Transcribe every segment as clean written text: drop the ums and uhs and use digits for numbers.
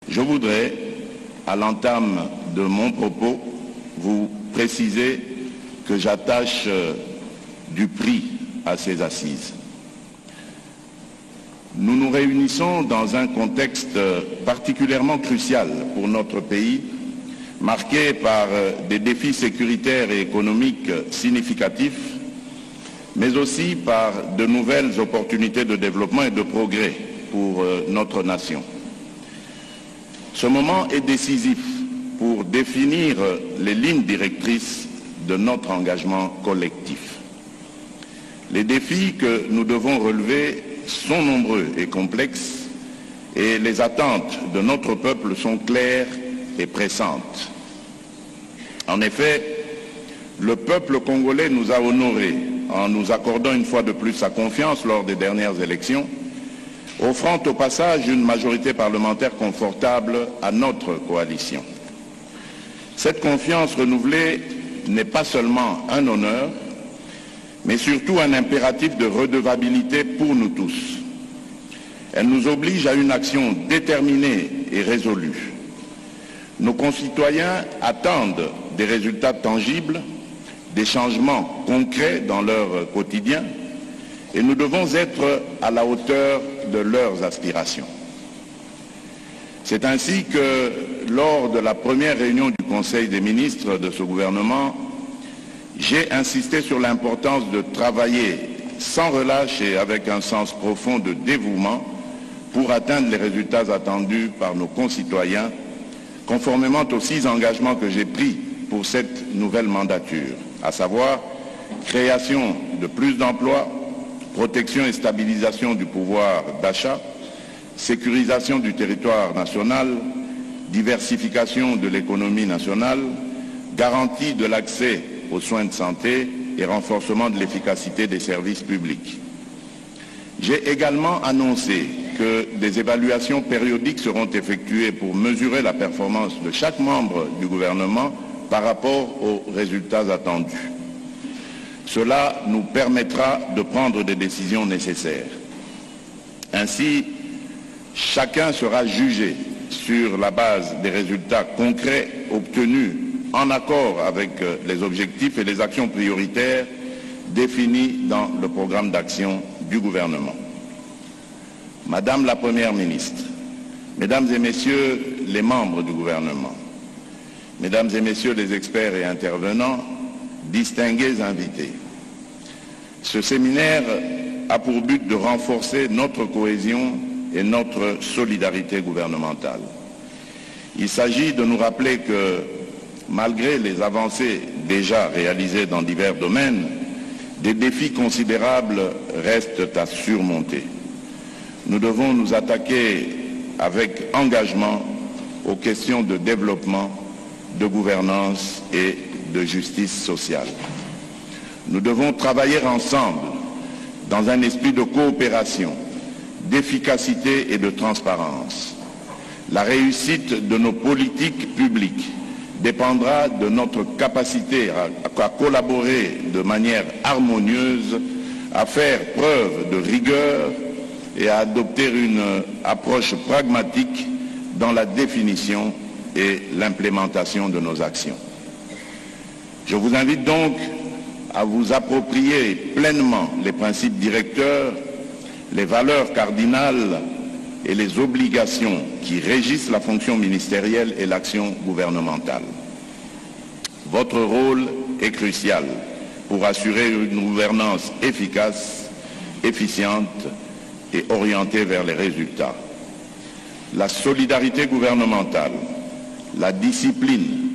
Je voudrais, à l'entame de mon propos, vous préciser que j'attache du prix à ces assises. Nous nous réunissons dans un contexte particulièrement crucial pour notre pays, marqué par des défis sécuritaires et économiques significatifs, mais aussi par de nouvelles opportunités de développement et de progrès pour notre nation. Ce moment est décisif pour définir les lignes directrices de notre engagement collectif. Les défis que nous devons relever sont nombreux et complexes et les attentes de notre peuple sont claires et pressantes. En effet, le peuple congolais nous a honorés en nous accordant une fois de plus sa confiance lors des dernières élections, offrant au passage une majorité parlementaire confortable à notre coalition. Cette confiance renouvelée n'est pas seulement un honneur, mais surtout un impératif de redevabilité pour nous tous. Elle nous oblige à une action déterminée et résolue. Nos concitoyens attendent des résultats tangibles, des changements concrets dans leur quotidien, et nous devons être à la hauteur de leurs aspirations. C'est ainsi que, lors de la première réunion du Conseil des ministres de ce gouvernement, j'ai insisté sur l'importance de travailler sans relâche et avec un sens profond de dévouement pour atteindre les résultats attendus par nos concitoyens, conformément aux 6 engagements que j'ai pris pour cette nouvelle mandature, à savoir création de plus d'emplois, protection et stabilisation du pouvoir d'achat, sécurisation du territoire national, diversification de l'économie nationale, garantie de l'accès aux soins de santé et renforcement de l'efficacité des services publics. J'ai également annoncé que des évaluations périodiques seront effectuées pour mesurer la performance de chaque membre du gouvernement par rapport aux résultats attendus. Cela nous permettra de prendre des décisions nécessaires. Ainsi, chacun sera jugé sur la base des résultats concrets obtenus en accord avec les objectifs et les actions prioritaires définis dans le programme d'action du gouvernement. Madame la Première ministre, Mesdames et Messieurs les membres du gouvernement, Mesdames et Messieurs les experts et intervenants, distingués invités, ce séminaire a pour but de renforcer notre cohésion et notre solidarité gouvernementale. Il s'agit de nous rappeler que, malgré les avancées déjà réalisées dans divers domaines, des défis considérables restent à surmonter. Nous devons nous attaquer avec engagement aux questions de développement, de gouvernance et de justice sociale. Nous devons travailler ensemble dans un esprit de coopération, d'efficacité et de transparence. La réussite de nos politiques publiques dépendra de notre capacité à collaborer de manière harmonieuse, à faire preuve de rigueur et à adopter une approche pragmatique dans la définition et l'implémentation de nos actions. Je vous invite donc à vous approprier pleinement les principes directeurs, les valeurs cardinales et les obligations qui régissent la fonction ministérielle et l'action gouvernementale. Votre rôle est crucial pour assurer une gouvernance efficace, efficiente et orientée vers les résultats. La solidarité gouvernementale, la discipline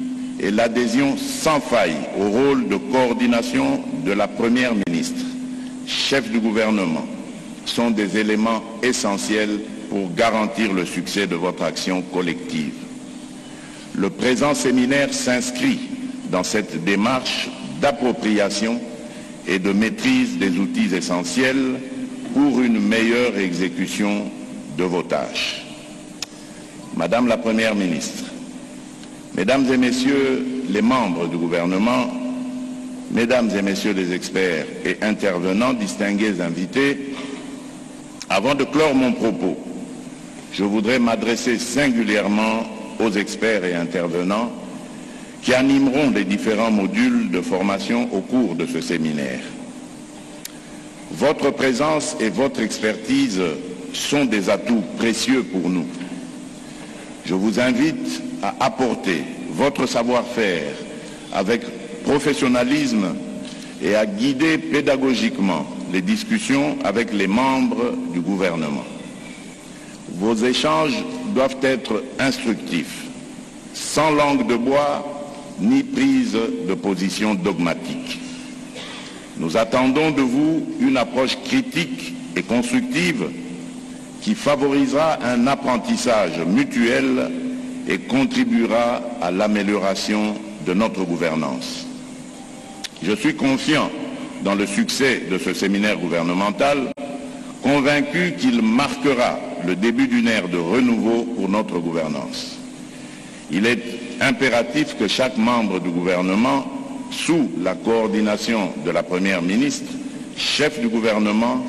et l'adhésion sans faille au rôle de coordination de la Première ministre, chef du gouvernement, sont des éléments essentiels pour garantir le succès de votre action collective. Le présent séminaire s'inscrit dans cette démarche d'appropriation et de maîtrise des outils essentiels pour une meilleure exécution de vos tâches. Madame la Première ministre, Mesdames et Messieurs les membres du gouvernement, Mesdames et Messieurs les experts et intervenants, distingués invités, avant de clore mon propos, je voudrais m'adresser singulièrement aux experts et intervenants qui animeront les différents modules de formation au cours de ce séminaire. Votre présence et votre expertise sont des atouts précieux pour nous. Je vous invite à apporter votre savoir-faire avec professionnalisme et à guider pédagogiquement les discussions avec les membres du gouvernement. Vos échanges doivent être instructifs, sans langue de bois ni prise de position dogmatique. Nous attendons de vous une approche critique et constructive qui favorisera un apprentissage mutuel et contribuera à l'amélioration de notre gouvernance. Je suis confiant dans le succès de ce séminaire gouvernemental, convaincu qu'il marquera le début d'une ère de renouveau pour notre gouvernance. Il est impératif que chaque membre du gouvernement, sous la coordination de la Première ministre, chef du gouvernement,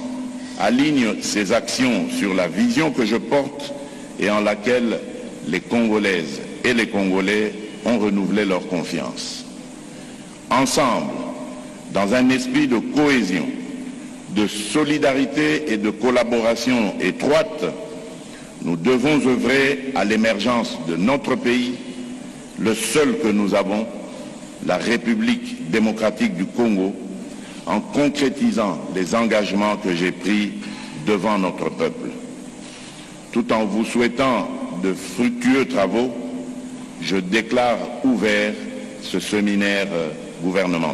aligne ses actions sur la vision que je porte et en laquelle les Congolaises et les Congolais ont renouvelé leur confiance. Ensemble, dans un esprit de cohésion, de solidarité et de collaboration étroite, nous devons œuvrer à l'émergence de notre pays, le seul que nous avons, la République démocratique du Congo, en concrétisant les engagements que j'ai pris devant notre peuple. Tout en vous souhaitant de fructueux travaux, je déclare ouvert ce séminaire gouvernemental.